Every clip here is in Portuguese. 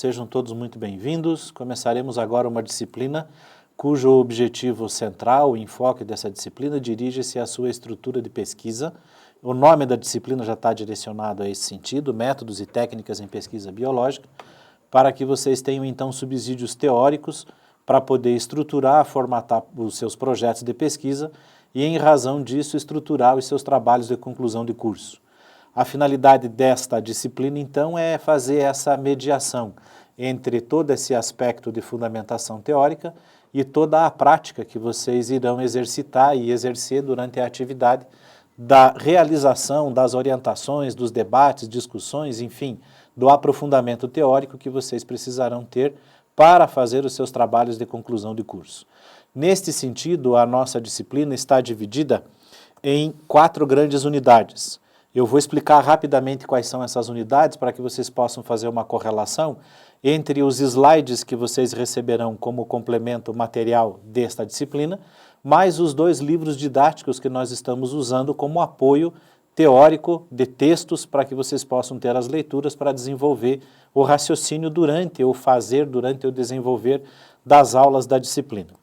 sejam todos muito bem-vindos. Começaremos agora uma disciplina cujo objetivo central, o enfoque dessa disciplina, dirige-se à sua estrutura de pesquisa. O nome da disciplina já está direcionado a esse sentido, métodos e técnicas em pesquisa biológica, para que vocês tenham então subsídios teóricos para poder estruturar, formatar os seus projetos de pesquisa e, em razão disso, estruturar os seus trabalhos de conclusão de curso. A finalidade desta disciplina, então, é fazer essa mediação entre todo esse aspecto de fundamentação teórica e toda a prática que vocês irão exercitar e exercer durante a atividade da realização das orientações, dos debates, discussões, enfim, do aprofundamento teórico que vocês precisarão ter para fazer os seus trabalhos de conclusão de curso. Neste sentido, a nossa disciplina está dividida em 4 grandes unidades. Eu vou explicar rapidamente quais são essas unidades para que vocês possam fazer uma correlação entre os slides que vocês receberão como complemento material desta disciplina, mais os 2 livros didáticos que nós estamos usando como apoio teórico de textos para que vocês possam ter as leituras para desenvolver o raciocínio durante o desenvolver das aulas da disciplina.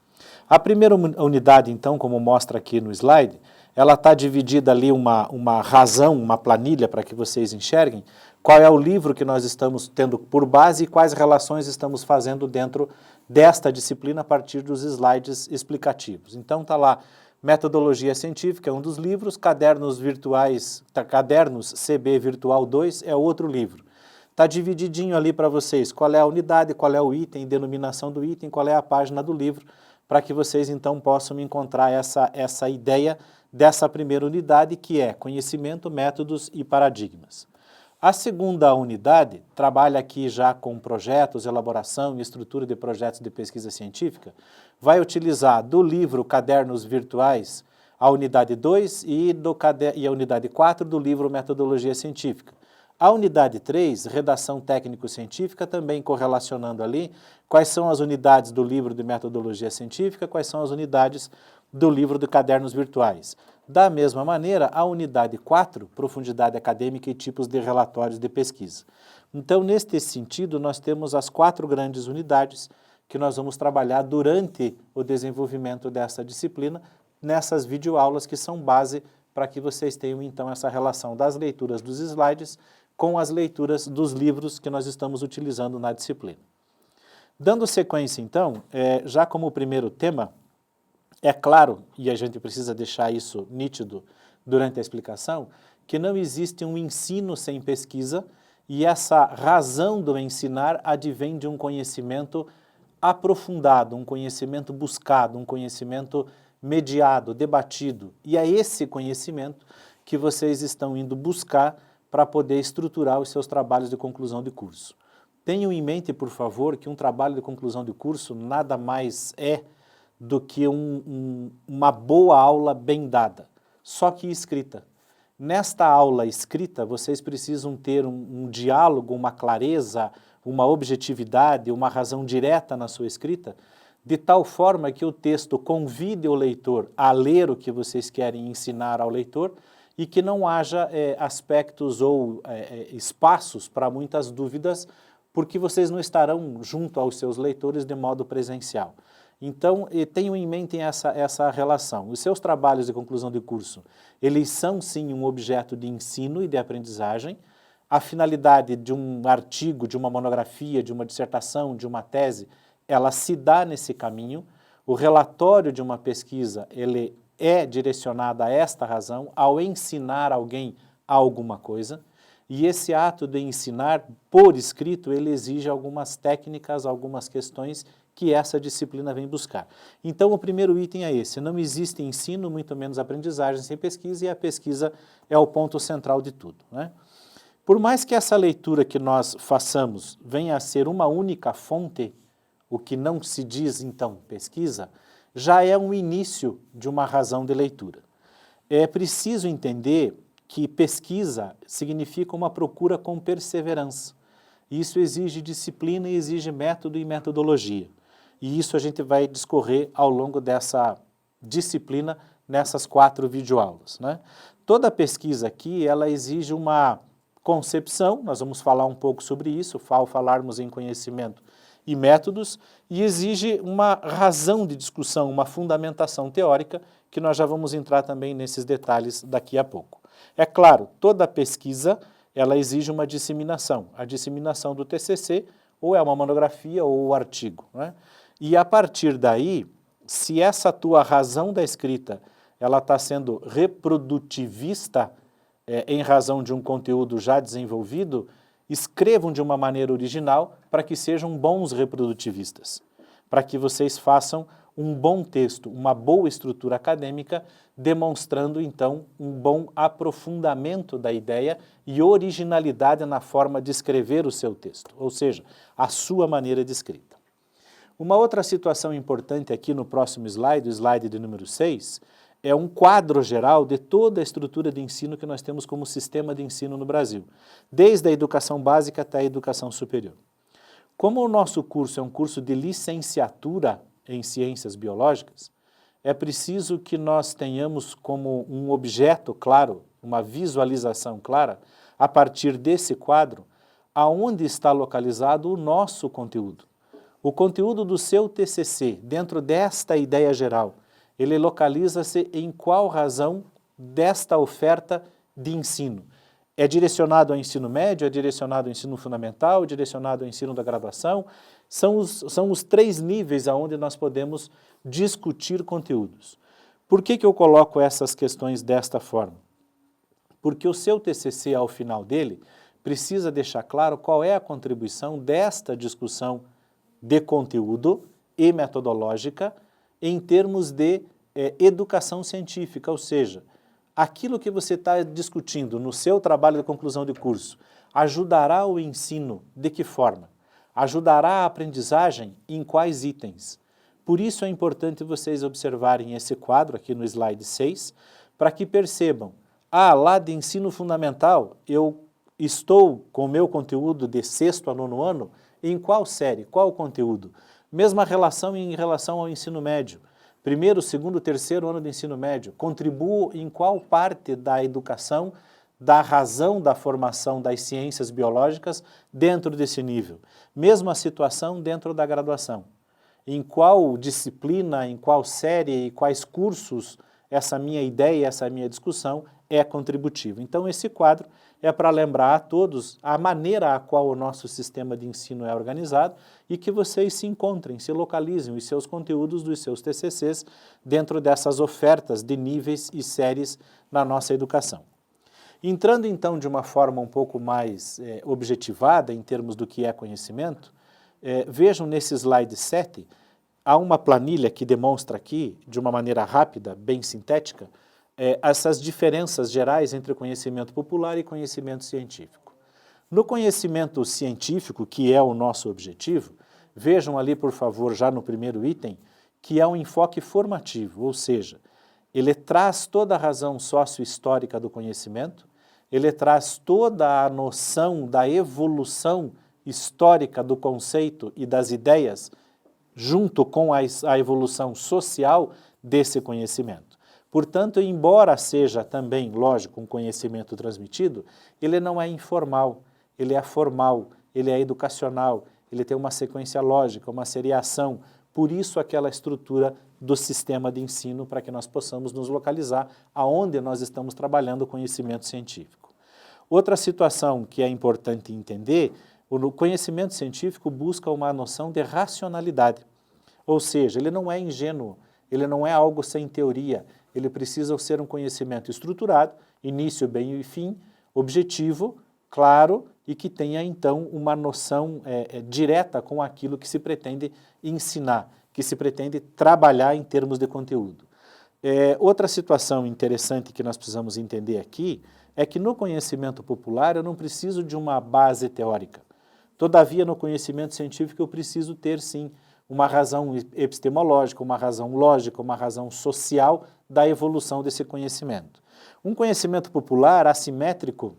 A primeira unidade, então, como mostra aqui no slide, ela está dividida ali uma razão, uma planilha para que vocês enxerguem qual é o livro que nós estamos tendo por base e quais relações estamos fazendo dentro desta disciplina a partir dos slides explicativos. Então está lá Metodologia Científica, é um dos livros, Cadernos Virtuais, Cadernos CB Virtual 2 é outro livro. Está divididinho ali para vocês qual é a unidade, qual é o item, denominação do item, qual é a página do livro, para que vocês então possam encontrar essa ideia dessa primeira unidade, que é conhecimento, métodos e paradigmas. A segunda unidade trabalha aqui já com projetos, elaboração e estrutura de projetos de pesquisa científica, vai utilizar do livro Cadernos Virtuais a unidade 2 e a unidade 4 do livro Metodologia Científica. A unidade 3, Redação Técnico-Científica, também correlacionando ali quais são as unidades do livro de Metodologia Científica, quais são as unidades do livro de Cadernos Virtuais. Da mesma maneira, a unidade 4, Profundidade Acadêmica e Tipos de Relatórios de Pesquisa. Então, neste sentido, nós temos as 4 grandes unidades que nós vamos trabalhar durante o desenvolvimento dessa disciplina, nessas videoaulas que são base para que vocês tenham, então, essa relação das leituras dos slides com as leituras dos livros que nós estamos utilizando na disciplina. Dando sequência, então, já como primeiro tema, é claro, e a gente precisa deixar isso nítido durante a explicação, que não existe um ensino sem pesquisa e essa razão do ensinar advém de um conhecimento aprofundado, um conhecimento buscado, um conhecimento mediado, debatido. E é esse conhecimento que vocês estão indo buscar para poder estruturar os seus trabalhos de conclusão de curso. Tenham em mente, por favor, que um trabalho de conclusão de curso nada mais é do que uma boa aula bem dada, só que escrita. Nesta aula escrita, vocês precisam ter um diálogo, uma clareza, uma objetividade, uma razão direta na sua escrita, de tal forma que o texto convide o leitor a ler o que vocês querem ensinar ao leitor e que não haja aspectos ou espaços para muitas dúvidas, porque vocês não estarão junto aos seus leitores de modo presencial. Então, tenham em mente essa relação. Os seus trabalhos de conclusão de curso, eles são sim um objeto de ensino e de aprendizagem. A finalidade de um artigo, de uma monografia, de uma dissertação, de uma tese, ela se dá nesse caminho. O relatório de uma pesquisa, ele é direcionado a esta razão, ao ensinar alguém alguma coisa. E esse ato de ensinar por escrito, ele exige algumas técnicas, algumas questões que essa disciplina vem buscar. Então, o primeiro item é esse: não existe ensino, muito menos aprendizagem sem pesquisa, e a pesquisa é o ponto central de tudo, né? Por mais que essa leitura que nós façamos venha a ser uma única fonte, o que não se diz, então, pesquisa, já é um início de uma razão de leitura. É preciso entender que pesquisa significa uma procura com perseverança. Isso exige disciplina e exige método e metodologia. E isso a gente vai discorrer ao longo dessa disciplina nessas 4 videoaulas, né? Toda pesquisa aqui, ela exige uma concepção, nós vamos falar um pouco sobre isso, ao falarmos em conhecimento e métodos, e exige uma razão de discussão, uma fundamentação teórica, que nós já vamos entrar também nesses detalhes daqui a pouco. É claro, toda pesquisa, ela exige uma disseminação. A disseminação do TCC ou é uma monografia ou o artigo, né? E a partir daí, se essa tua razão da escrita, ela está sendo reprodutivista, em razão de um conteúdo já desenvolvido, escrevam de uma maneira original para que sejam bons reprodutivistas, para que vocês façam um bom texto, uma boa estrutura acadêmica, demonstrando, então, um bom aprofundamento da ideia e originalidade na forma de escrever o seu texto, ou seja, a sua maneira de escrita. Uma outra situação importante aqui no próximo slide, o slide de número 6, é um quadro geral de toda a estrutura de ensino que nós temos como sistema de ensino no Brasil, desde a educação básica até a educação superior. Como o nosso curso é um curso de licenciatura em ciências biológicas, é preciso que nós tenhamos como um objeto claro, uma visualização clara, a partir desse quadro, aonde está localizado o nosso conteúdo. O conteúdo do seu TCC, dentro desta ideia geral, ele localiza-se em qual razão desta oferta de ensino? É direcionado ao ensino médio, é direcionado ao ensino fundamental, é direcionado ao ensino da graduação? São os 3 níveis aonde nós podemos discutir conteúdos. Por que eu coloco essas questões desta forma? Porque o seu TCC, ao final dele, precisa deixar claro qual é a contribuição desta discussão de conteúdo e metodológica em termos de educação científica, ou seja, aquilo que você está discutindo no seu trabalho de conclusão de curso ajudará o ensino de que forma? Ajudará a aprendizagem em quais itens? Por isso é importante vocês observarem esse quadro aqui no slide 6, para que percebam, lá de ensino fundamental eu estou com o meu conteúdo de 6º a 9º ano, em qual série, qual conteúdo? Mesma relação em relação ao ensino médio. 1º, 2º, 3º ano do ensino médio, contribuo em qual parte da educação, da razão da formação das ciências biológicas dentro desse nível. Mesma situação dentro da graduação. Em qual disciplina, em qual série e quais cursos essa minha ideia, essa minha discussão é contributiva. Então esse quadro é para lembrar a todos a maneira a qual o nosso sistema de ensino é organizado e que vocês se encontrem, se localizem os seus conteúdos dos seus TCCs dentro dessas ofertas de níveis e séries na nossa educação. Entrando então de uma forma um pouco mais objetivada em termos do que é conhecimento, vejam nesse slide 7, há uma planilha que demonstra aqui, de uma maneira rápida, bem sintética, essas diferenças gerais entre conhecimento popular e conhecimento científico. No conhecimento científico, que é o nosso objetivo, vejam ali, por favor, já no primeiro item, que é um enfoque formativo, ou seja, ele traz toda a razão sócio-histórica do conhecimento, ele traz toda a noção da evolução histórica do conceito e das ideias, junto com a evolução social desse conhecimento. Portanto, embora seja também, lógico, um conhecimento transmitido, ele não é informal, ele é formal, ele é educacional, ele tem uma sequência lógica, uma seriação, por isso aquela estrutura do sistema de ensino para que nós possamos nos localizar aonde nós estamos trabalhando o conhecimento científico. Outra situação que é importante entender, o conhecimento científico busca uma noção de racionalidade, ou seja, ele não é ingênuo, ele não é algo sem teoria, ele precisa ser um conhecimento estruturado, início, meio e fim, objetivo, claro, e que tenha então uma noção direta com aquilo que se pretende ensinar, que se pretende trabalhar em termos de conteúdo. Outra situação interessante que nós precisamos entender aqui é que no conhecimento popular eu não preciso de uma base teórica. Todavia, no conhecimento científico eu preciso ter, sim, uma razão epistemológica, uma razão lógica, uma razão social da evolução desse conhecimento. Um conhecimento popular assimétrico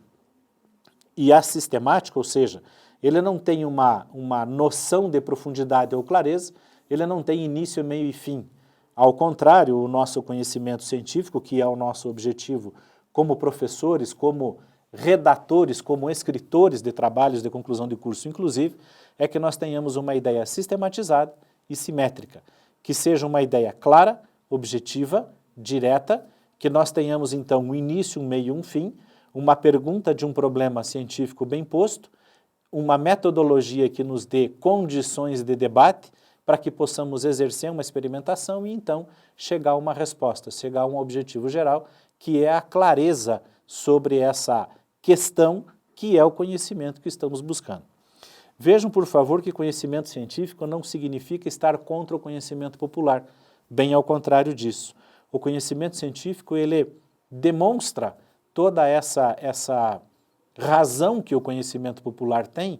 e assistemático, ou seja, ele não tem uma noção de profundidade ou clareza, ele não tem início, meio e fim. Ao contrário, o nosso conhecimento científico, que é o nosso objetivo como professores, como redatores, como escritores de trabalhos de conclusão de curso, inclusive, é que nós tenhamos uma ideia sistematizada e simétrica, que seja uma ideia clara, objetiva, direta, que nós tenhamos então um início, um meio e um fim, uma pergunta de um problema científico bem posto, uma metodologia que nos dê condições de debate para que possamos exercer uma experimentação e então chegar a uma resposta, chegar a um objetivo geral, que é a clareza sobre essa questão que é o conhecimento que estamos buscando. Vejam, por favor, que conhecimento científico não significa estar contra o conhecimento popular, bem ao contrário disso. O conhecimento científico, ele demonstra toda essa razão que o conhecimento popular tem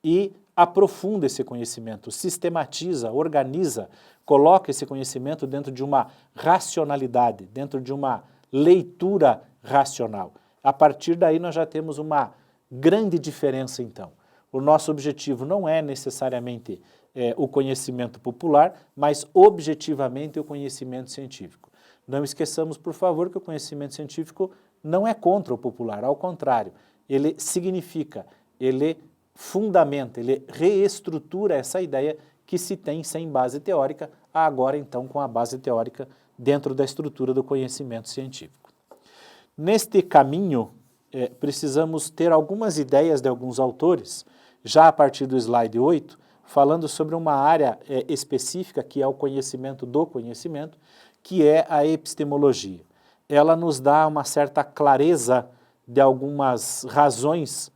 e aprofunda esse conhecimento, sistematiza, organiza, coloca esse conhecimento dentro de uma racionalidade, dentro de uma leitura racional. A partir daí nós já temos uma grande diferença então. O nosso objetivo não é necessariamente o conhecimento popular, mas objetivamente o conhecimento científico. Não esqueçamos, por favor, que o conhecimento científico não é contra o popular, ao contrário, ele significa, ele fundamenta, ele reestrutura essa ideia que se tem sem base teórica, agora então com a base teórica dentro da estrutura do conhecimento científico. Neste caminho, precisamos ter algumas ideias de alguns autores, já a partir do slide 8, falando sobre uma área específica que é o conhecimento do conhecimento, que é a epistemologia. Ela nos dá uma certa clareza de algumas razões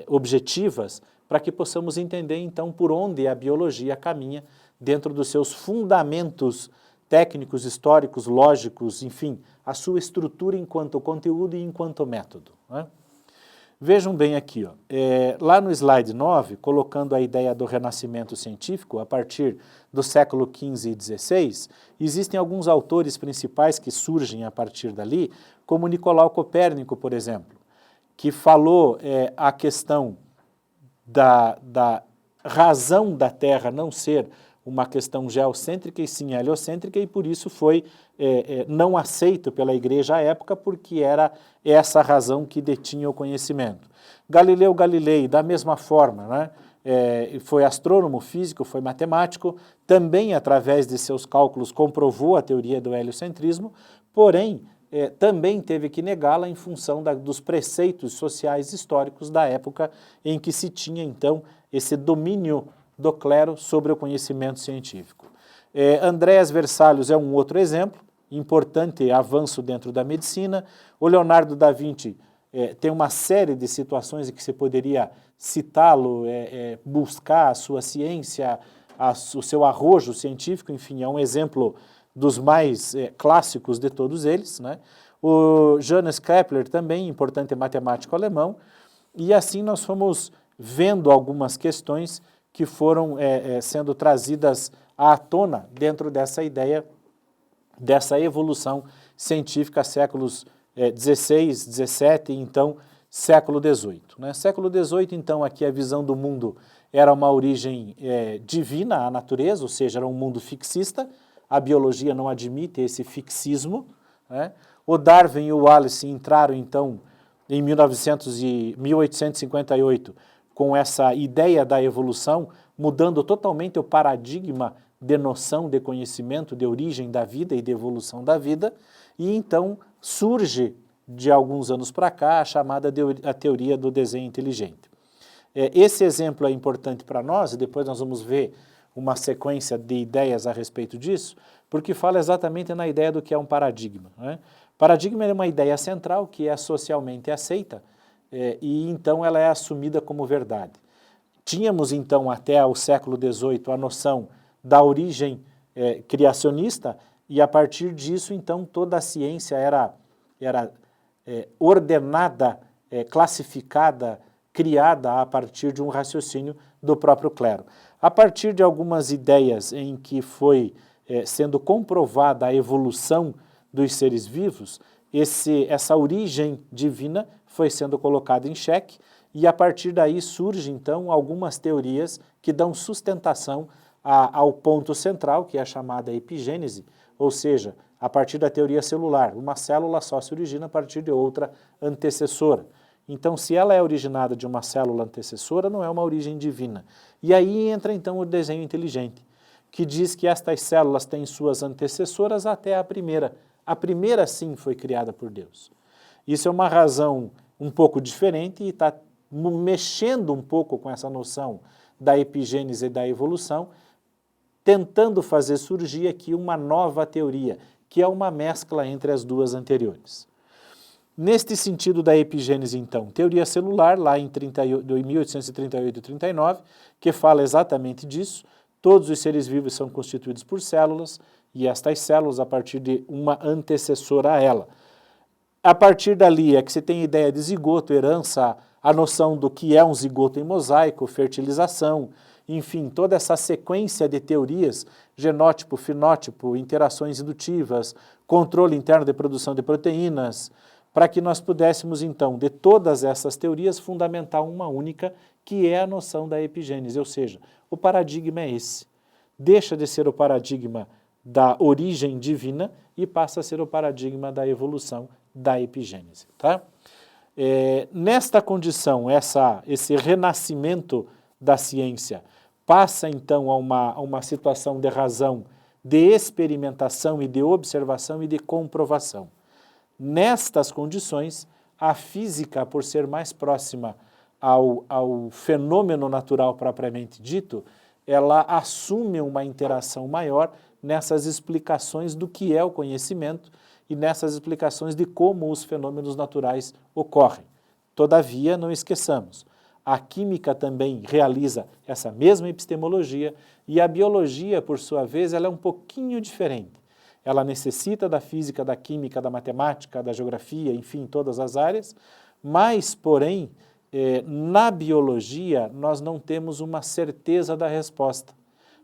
objetivas para que possamos entender então por onde a biologia caminha dentro dos seus fundamentos técnicos, históricos, lógicos, enfim, a sua estrutura enquanto conteúdo e enquanto método, né? Vejam bem aqui, lá no slide 9, colocando a ideia do renascimento científico a partir do século XV e XVI, existem alguns autores principais que surgem a partir dali, como Nicolau Copérnico, por exemplo, que falou a questão da razão da Terra não ser uma questão geocêntrica e sim heliocêntrica, e por isso foi não aceito pela Igreja à época, porque era essa razão que detinha o conhecimento. Galileu Galilei, da mesma forma, né? Foi astrônomo, físico, foi matemático, também através de seus cálculos comprovou a teoria do heliocentrismo, porém também teve que negá-la em função dos preceitos sociais históricos da época em que se tinha então esse domínio do clero sobre o conhecimento científico. Andreas Vesalius é um outro exemplo, importante avanço dentro da medicina. O Leonardo da Vinci tem uma série de situações em que você poderia citá-lo, buscar a sua ciência, o seu arrojo científico, enfim, é um exemplo dos mais clássicos de todos eles, né? O Johannes Kepler também, importante matemático alemão, e assim nós fomos vendo algumas questões que foram sendo trazidas à tona dentro dessa ideia, dessa evolução científica séculos XVI, XVII e então século XVIII. Né? Século XVIII, então, aqui a visão do mundo era uma origem divina, a natureza, ou seja, era um mundo fixista, a biologia não admite esse fixismo, né? O Darwin e o Wallace entraram, então, em 1858, com essa ideia da evolução, mudando totalmente o paradigma de noção de conhecimento, de origem da vida e de evolução da vida, e então surge, de alguns anos para cá, a chamada a teoria do desenho inteligente. Esse exemplo é importante para nós, e depois nós vamos ver uma sequência de ideias a respeito disso, porque fala exatamente na ideia do que é um paradigma, né? Paradigma é uma ideia central que é socialmente aceita, e então ela é assumida como verdade. Tínhamos então até o século XVIII a noção da origem criacionista, e a partir disso então toda a ciência era ordenada, classificada, criada a partir de um raciocínio do próprio clero. A partir de algumas ideias em que foi sendo comprovada a evolução dos seres vivos, essa origem divina foi sendo colocada em xeque, e a partir daí surgem então algumas teorias que dão sustentação ao ponto central, que é a chamada epigênese, ou seja, a partir da teoria celular. Uma célula só se origina a partir de outra antecessora. Então, se ela é originada de uma célula antecessora, não é uma origem divina. E aí entra então o desenho inteligente, que diz que estas células têm suas antecessoras até a primeira. A primeira, sim, foi criada por Deus. Isso é uma razão um pouco diferente e está mexendo um pouco com essa noção da epigênese e da evolução, tentando fazer surgir aqui uma nova teoria, que é uma mescla entre as duas anteriores. Neste sentido da epigênese, então, teoria celular, lá em 1838 e 39, que fala exatamente disso, todos os seres vivos são constituídos por células, e estas células a partir de uma antecessora a ela. A partir dali é que se tem ideia de zigoto, herança, a noção do que é um zigoto em mosaico, fertilização, enfim, toda essa sequência de teorias, genótipo, fenótipo, interações indutivas, controle interno de produção de proteínas, para que nós pudéssemos, então, de todas essas teorias, fundamentar uma única, que é a noção da epigênese, ou seja, o paradigma é esse. Deixa de ser o paradigma da origem divina e passa a ser o paradigma da evolução da epigênese. Tá? Nesta condição, esse renascimento da ciência passa, então, a uma situação de razão, de experimentação e de observação e de comprovação. Nestas condições, a física, por ser mais próxima ao fenômeno natural propriamente dito, ela assume uma interação maior nessas explicações do que é o conhecimento e nessas explicações de como os fenômenos naturais ocorrem. Todavia, não esqueçamos, a química também realiza essa mesma epistemologia e a biologia, por sua vez, ela é um pouquinho diferente. Ela necessita da física, da química, da matemática, da geografia, enfim, todas as áreas, mas, porém, na biologia nós não temos uma certeza da resposta,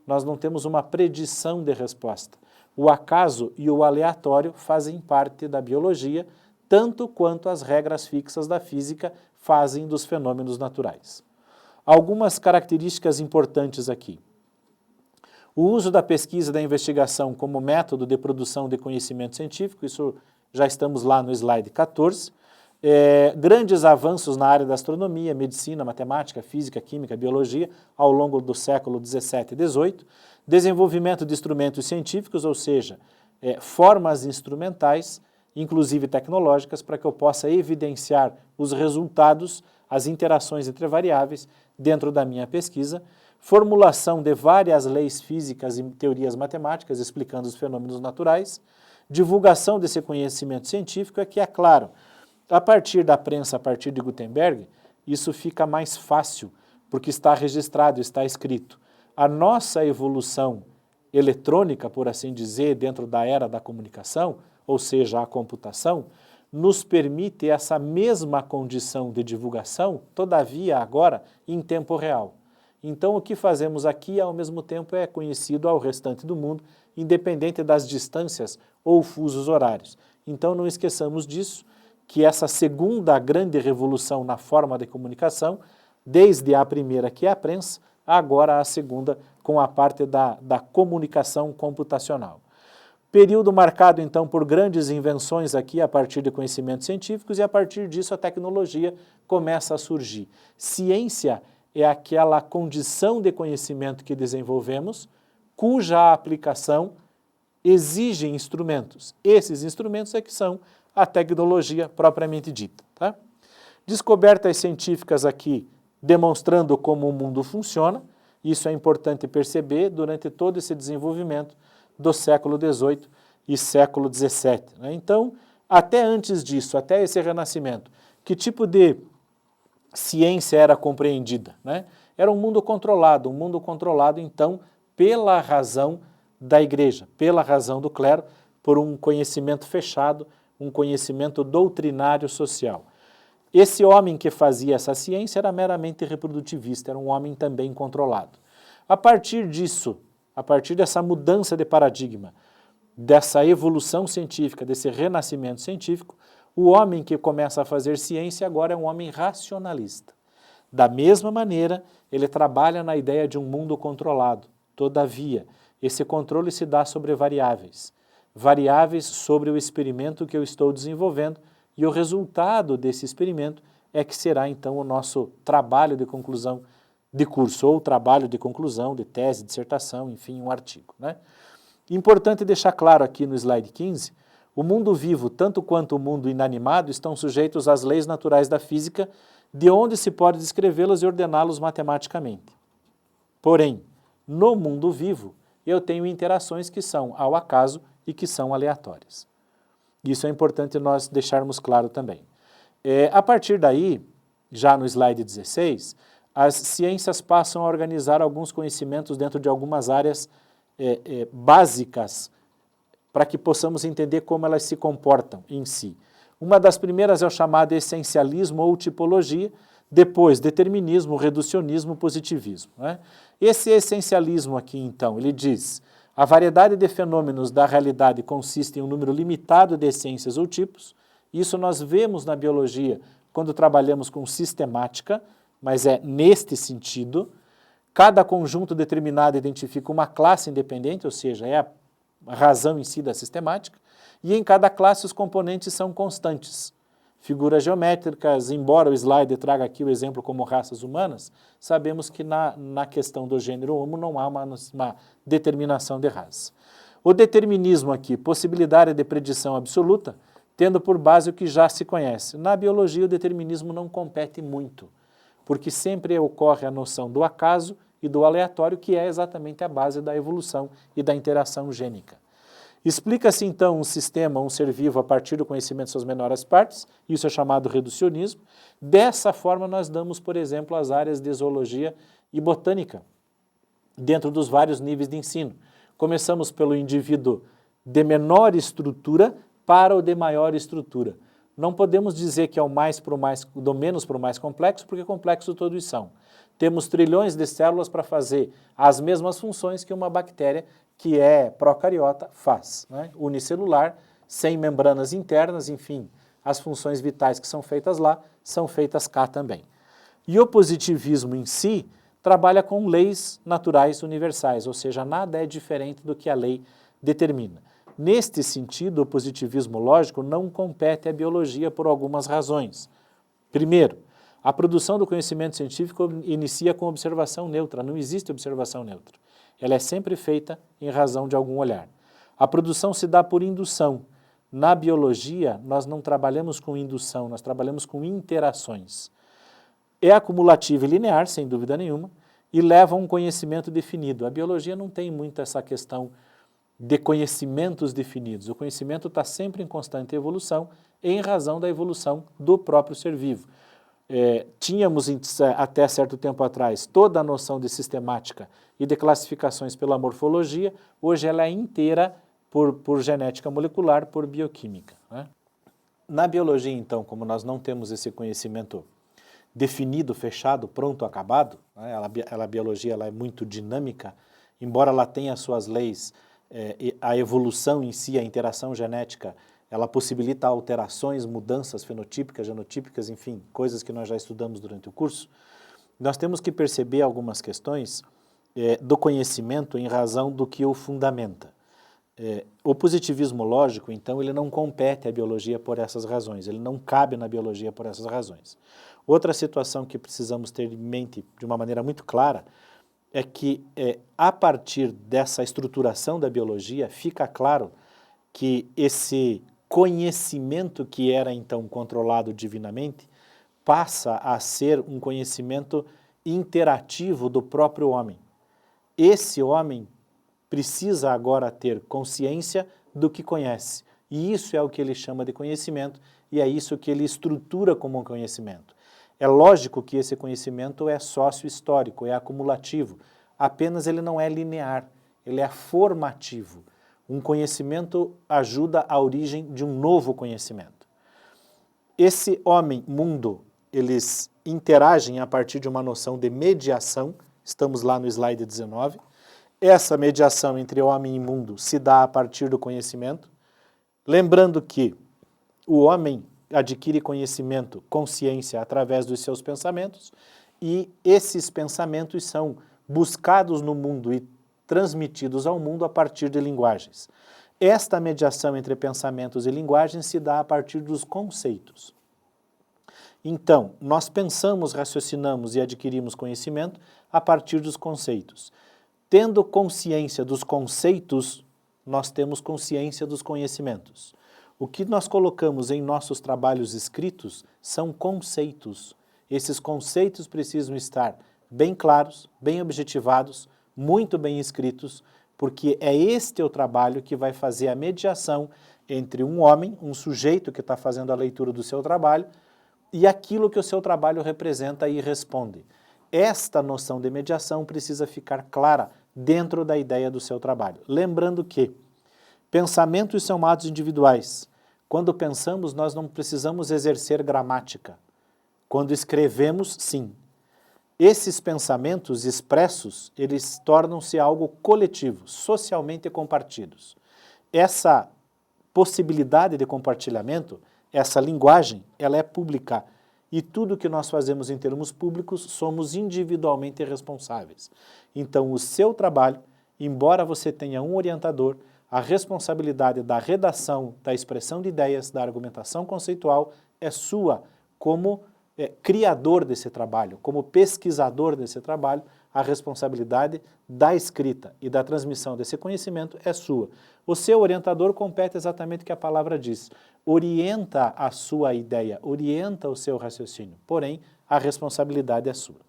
nós não temos uma predição de resposta. O acaso e o aleatório fazem parte da biologia, tanto quanto as regras fixas da física fazem dos fenômenos naturais. Algumas características importantes aqui. O uso da pesquisa e da investigação como método de produção de conhecimento científico, isso já estamos lá no slide 14. Grandes avanços na área da astronomia, medicina, matemática, física, química, biologia, ao longo do século 17 e 18. Desenvolvimento de instrumentos científicos, ou seja, formas instrumentais, inclusive tecnológicas, para que eu possa evidenciar os resultados, as interações entre variáveis dentro da minha pesquisa. Formulação de várias leis físicas e teorias matemáticas explicando os fenômenos naturais, divulgação desse conhecimento científico, é que, é claro, a partir da prensa, a partir de Gutenberg, isso fica mais fácil, porque está registrado, está escrito. A nossa evolução eletrônica, por assim dizer, dentro da era da comunicação, ou seja, a computação, nos permite essa mesma condição de divulgação, todavia agora em tempo real. Então, o que fazemos aqui, ao mesmo tempo, é conhecido ao restante do mundo, independente das distâncias ou fusos horários. Então, não esqueçamos disso, que essa segunda grande revolução na forma de comunicação, desde a primeira, que é a prensa, agora a segunda, com a parte da comunicação computacional. Período marcado, então, por grandes invenções aqui, a partir de conhecimentos científicos, e a partir disso a tecnologia começa a surgir. Ciência é aquela condição de conhecimento que desenvolvemos, cuja aplicação exige instrumentos. Esses instrumentos é que são a tecnologia propriamente dita. Tá? Descobertas científicas aqui demonstrando como o mundo funciona, isso é importante perceber durante todo esse desenvolvimento do século XVIII e século XVII. Né? Então, até antes disso, até esse renascimento, que tipo de ciência era compreendida? Né? Era um mundo controlado, então, pela razão da igreja, pela razão do clero, por um conhecimento fechado, um conhecimento doutrinário social. Esse homem que fazia essa ciência era meramente reprodutivista, era um homem também controlado. A partir disso, a partir dessa mudança de paradigma, dessa evolução científica, desse renascimento científico, o homem que começa a fazer ciência agora é um homem racionalista. Da mesma maneira, ele trabalha na ideia de um mundo controlado. Todavia, esse controle se dá sobre variáveis. variáveis sobre o experimento que eu estou desenvolvendo e o resultado desse experimento é que será então o nosso trabalho de conclusão de curso ou trabalho de conclusão, de tese, dissertação, enfim, um artigo, né? Importante deixar claro aqui no slide 15, o mundo vivo, tanto quanto o mundo inanimado, estão sujeitos às leis naturais da física, de onde se pode descrevê-los e ordená-los matematicamente. Porém, no mundo vivo, eu tenho interações que são ao acaso e que são aleatórias. Isso é importante nós deixarmos claro também. A partir daí, já no slide 16, as ciências passam a organizar alguns conhecimentos dentro de algumas áreas básicas para que possamos entender como elas se comportam em si. Uma das primeiras é o chamado essencialismo ou tipologia, depois determinismo, reducionismo, positivismo, né? Esse essencialismo aqui, então, ele diz: a variedade de fenômenos da realidade consiste em um número limitado de essências ou tipos. Isso nós vemos na biologia quando trabalhamos com sistemática, mas é neste sentido. Cada conjunto determinado identifica uma classe independente, ou seja, é a razão em si da sistemática, e em cada classe os componentes são constantes. Figuras geométricas, embora o slide traga aqui o exemplo como raças humanas, sabemos que na questão do gênero Homo não há uma determinação de raça. O determinismo aqui, possibilidade de predição absoluta, tendo por base o que já se conhece. Na biologia o determinismo não compete muito, porque sempre ocorre a noção do acaso e do aleatório, que é exatamente a base da evolução e da interação gênica. Explica-se então um sistema, um ser vivo, a partir do conhecimento de suas menores partes, isso é chamado reducionismo. Dessa forma nós damos, por exemplo, as áreas de zoologia e botânica, dentro dos vários níveis de ensino. Começamos pelo indivíduo de menor estrutura para o de maior estrutura. Não podemos dizer que é do menos para o mais complexo, porque complexo todos são. Temos trilhões de células para fazer as mesmas funções que uma bactéria que é procariota faz, né? Unicelular, sem membranas internas, enfim, as funções vitais que são feitas lá, são feitas cá também. E o positivismo em si trabalha com leis naturais universais, ou seja, nada é diferente do que a lei determina. Neste sentido, o positivismo lógico não compete à biologia por algumas razões. Primeiro, a produção do conhecimento científico inicia com observação neutra, não existe observação neutra. Ela é sempre feita em razão de algum olhar. A produção se dá por indução. Na biologia, nós não trabalhamos com indução, nós trabalhamos com interações. É acumulativa e linear, sem dúvida nenhuma, e leva a um conhecimento definido. A biologia não tem muito essa questão de conhecimentos definidos. O conhecimento está sempre em constante evolução, em razão da evolução do próprio ser vivo. Tínhamos até certo tempo atrás toda a noção de sistemática e de classificações pela morfologia, hoje ela é inteira por genética molecular, por bioquímica, né? Na biologia, então, como nós não temos esse conhecimento definido, fechado, pronto, acabado, né? A biologia ela é muito dinâmica, embora ela tenha suas leis, a evolução em si, a interação genética, ela possibilita alterações, mudanças fenotípicas, genotípicas, enfim, coisas que nós já estudamos durante o curso. Nós temos que perceber algumas questões do conhecimento em razão do que o fundamenta. O positivismo lógico, então, ele não compete à biologia por essas razões, ele não cabe na biologia por essas razões. Outra situação que precisamos ter em mente de uma maneira muito clara é que, a partir dessa estruturação da biologia, fica claro que esse conhecimento que era então controlado divinamente passa a ser um conhecimento interativo do próprio homem. Esse homem precisa agora ter consciência do que conhece, e isso é o que ele chama de conhecimento, e é isso que ele estrutura como um conhecimento. É lógico que esse conhecimento é sócio-histórico, é acumulativo, apenas ele não é linear, ele é formativo. Um conhecimento ajuda à origem de um novo conhecimento. Esse homem-mundo, eles interagem a partir de uma noção de mediação, estamos lá no slide 19. Essa mediação entre homem e mundo se dá a partir do conhecimento. Lembrando que o homem adquire conhecimento, consciência, através dos seus pensamentos, e esses pensamentos são buscados no mundo e transmitidos ao mundo a partir de linguagens. Esta mediação entre pensamentos e linguagem se dá a partir dos conceitos. Então, nós pensamos, raciocinamos e adquirimos conhecimento a partir dos conceitos. Tendo consciência dos conceitos, nós temos consciência dos conhecimentos. O que nós colocamos em nossos trabalhos escritos são conceitos. Esses conceitos precisam estar bem claros, bem objetivados, muito bem escritos, porque é este o trabalho que vai fazer a mediação entre um homem, um sujeito que está fazendo a leitura do seu trabalho, e aquilo que o seu trabalho representa e responde. Esta noção de mediação precisa ficar clara dentro da ideia do seu trabalho. Lembrando que pensamentos são atos individuais. Quando pensamos, nós não precisamos exercer gramática. Quando escrevemos, sim. Esses pensamentos expressos, eles tornam-se algo coletivo, socialmente compartidos. Essa possibilidade de compartilhamento, essa linguagem, ela é pública. E tudo que nós fazemos em termos públicos, somos individualmente responsáveis. Então, o seu trabalho, embora você tenha um orientador, a responsabilidade da redação, da expressão de ideias, da argumentação conceitual é sua como criador desse trabalho, como pesquisador desse trabalho, a responsabilidade da escrita e da transmissão desse conhecimento é sua. O seu orientador compete exatamente o que a palavra diz. Orienta a sua ideia, orienta o seu raciocínio, porém, a responsabilidade é sua.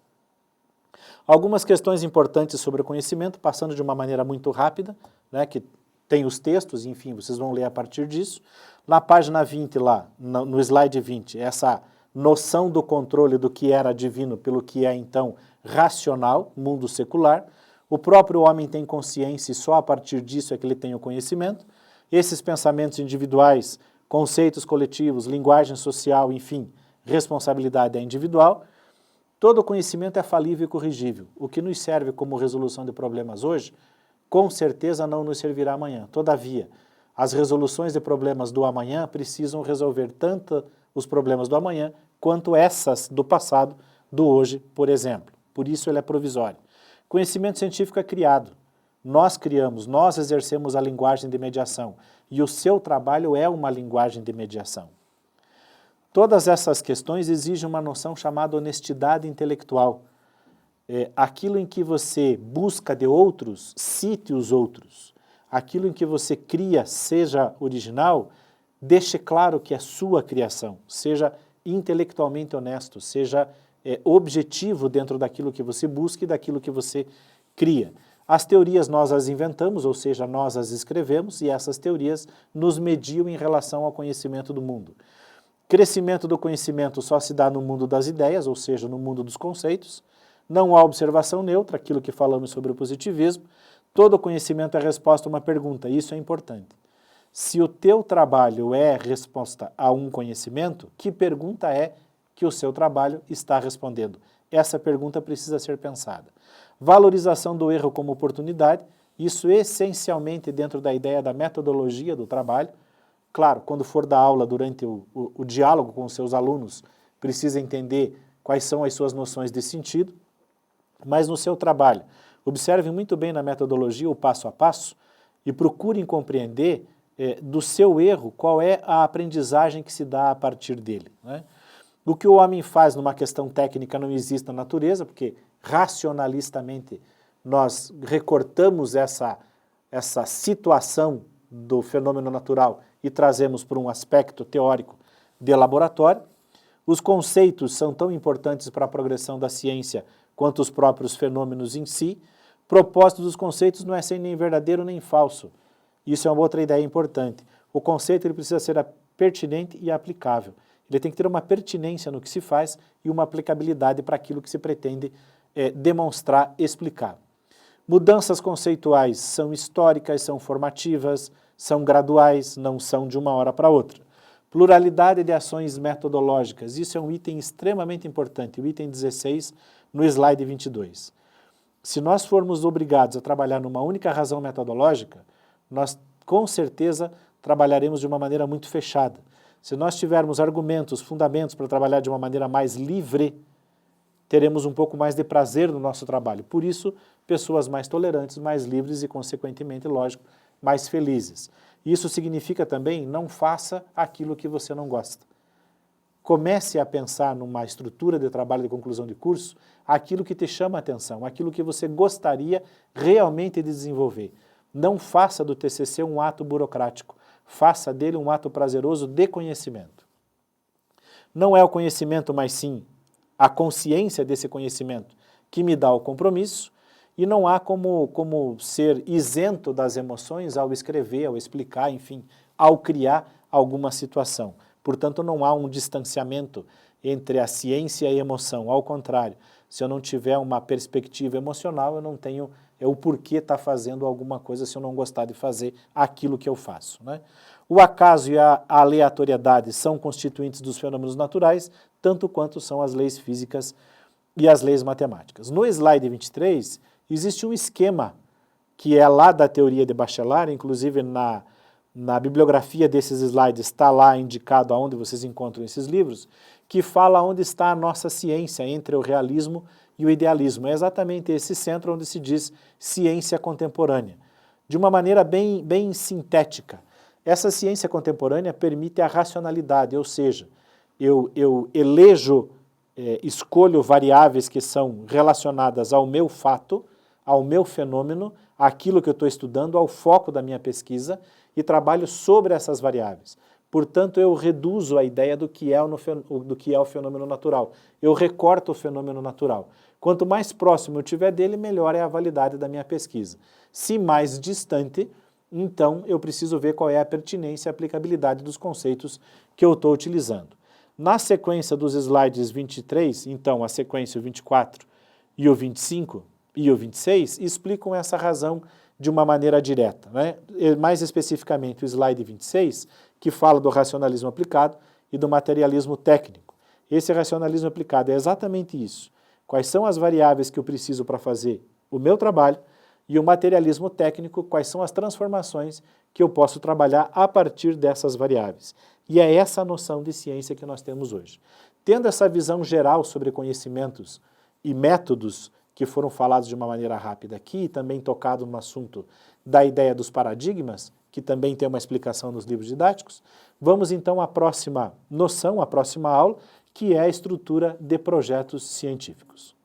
Algumas questões importantes sobre o conhecimento, passando de uma maneira muito rápida, né, que tem os textos, enfim, vocês vão ler a partir disso. Na página 20 lá, no slide 20, essa noção do controle do que era divino pelo que é então racional, mundo secular. O próprio homem tem consciência e só a partir disso é que ele tem o conhecimento. Esses pensamentos individuais, conceitos coletivos, linguagem social, enfim, responsabilidade é individual. Todo conhecimento é falível e corrigível. O que nos serve como resolução de problemas hoje, com certeza não nos servirá amanhã. Todavia, as resoluções de problemas do amanhã precisam resolver tanto os problemas do amanhã quanto essas do passado, do hoje, por exemplo. Por isso ele é provisório. Conhecimento científico é criado. Nós criamos, nós exercemos a linguagem de mediação. E o seu trabalho é uma linguagem de mediação. Todas essas questões exigem uma noção chamada honestidade intelectual. Aquilo em que você busca de outros, cite os outros. Aquilo em que você cria, seja original, deixe claro que é sua criação. Seja intelectualmente honesto, seja objetivo dentro daquilo que você busca e daquilo que você cria. As teorias nós as inventamos, ou seja, nós as escrevemos, e essas teorias nos mediam em relação ao conhecimento do mundo. Crescimento do conhecimento só se dá no mundo das ideias, ou seja, no mundo dos conceitos. Não há observação neutra, aquilo que falamos sobre o positivismo. Todo conhecimento é resposta a uma pergunta, isso é importante. Se o teu trabalho é resposta a um conhecimento, que pergunta é que o seu trabalho está respondendo? Essa pergunta precisa ser pensada. Valorização do erro como oportunidade, isso essencialmente dentro da ideia da metodologia do trabalho. Claro, quando for dar aula durante o diálogo com os seus alunos, precisa entender quais são as suas noções de sentido, mas no seu trabalho, observe muito bem na metodologia o passo a passo e procurem compreender do seu erro qual é a aprendizagem que se dá a partir dele, né? O que o homem faz numa questão técnica não existe na natureza, porque racionalistamente nós recortamos essa situação do fenômeno natural e trazemos para um aspecto teórico de laboratório. Os conceitos são tão importantes para a progressão da ciência quanto os próprios fenômenos em si. O propósito dos conceitos não é ser nem verdadeiro nem falso. Isso é uma outra ideia importante. O conceito ele precisa ser pertinente e aplicável. Ele tem que ter uma pertinência no que se faz e uma aplicabilidade para aquilo que se pretende demonstrar, explicar. Mudanças conceituais são históricas, são formativas, são graduais, não são de uma hora para outra. Pluralidade de ações metodológicas, isso é um item extremamente importante, o item 16 no slide 22. Se nós formos obrigados a trabalhar numa única razão metodológica, nós com certeza trabalharemos de uma maneira muito fechada. Se nós tivermos argumentos, fundamentos para trabalhar de uma maneira mais livre, teremos um pouco mais de prazer no nosso trabalho. Por isso, pessoas mais tolerantes, mais livres e, consequentemente, lógico, mais felizes. Isso significa também, não faça aquilo que você não gosta. Comece a pensar numa estrutura de trabalho de conclusão de curso, aquilo que te chama a atenção, aquilo que você gostaria realmente de desenvolver. Não faça do TCC um ato burocrático, faça dele um ato prazeroso de conhecimento. Não é o conhecimento, mas sim a consciência desse conhecimento que me dá o compromisso, e não há como ser isento das emoções ao escrever, ao explicar, enfim, ao criar alguma situação. Portanto, não há um distanciamento entre a ciência e a emoção. Ao contrário, se eu não tiver uma perspectiva emocional, eu não tenho o porquê estar fazendo alguma coisa se eu não gostar de fazer aquilo que eu faço, né? O acaso e a aleatoriedade são constituintes dos fenômenos naturais, tanto quanto são as leis físicas e as leis matemáticas. No slide 23, existe um esquema que é lá da teoria de Bachelard, inclusive na bibliografia desses slides está lá indicado aonde vocês encontram esses livros, que fala onde está a nossa ciência entre o realismo e o idealismo. É exatamente esse centro onde se diz ciência contemporânea. De uma maneira bem sintética, essa ciência contemporânea permite a racionalidade, ou seja, eu elejo, escolho variáveis que são relacionadas ao meu fato, ao meu fenômeno, àquilo que eu estou estudando, ao foco da minha pesquisa, e trabalho sobre essas variáveis. Portanto, eu reduzo a ideia do que é o fenômeno natural. Eu recorto o fenômeno natural. Quanto mais próximo eu tiver dele, melhor é a validade da minha pesquisa. Se mais distante, então eu preciso ver qual é a pertinência e aplicabilidade dos conceitos que eu estou utilizando. Na sequência dos slides 23, então a sequência o 24 e o 25 e o 26, explicam essa razão de uma maneira direta, né? Mais especificamente o slide 26, que fala do racionalismo aplicado e do materialismo técnico. Esse racionalismo aplicado é exatamente isso. Quais são as variáveis que eu preciso para fazer o meu trabalho, e o materialismo técnico, quais são as transformações que eu posso trabalhar a partir dessas variáveis. E é essa a noção de ciência que nós temos hoje. Tendo essa visão geral sobre conhecimentos e métodos que foram falados de uma maneira rápida aqui, e também tocado no assunto da ideia dos paradigmas, que também tem uma explicação nos livros didáticos, vamos então à próxima noção, à próxima aula, que é a estrutura de projetos científicos.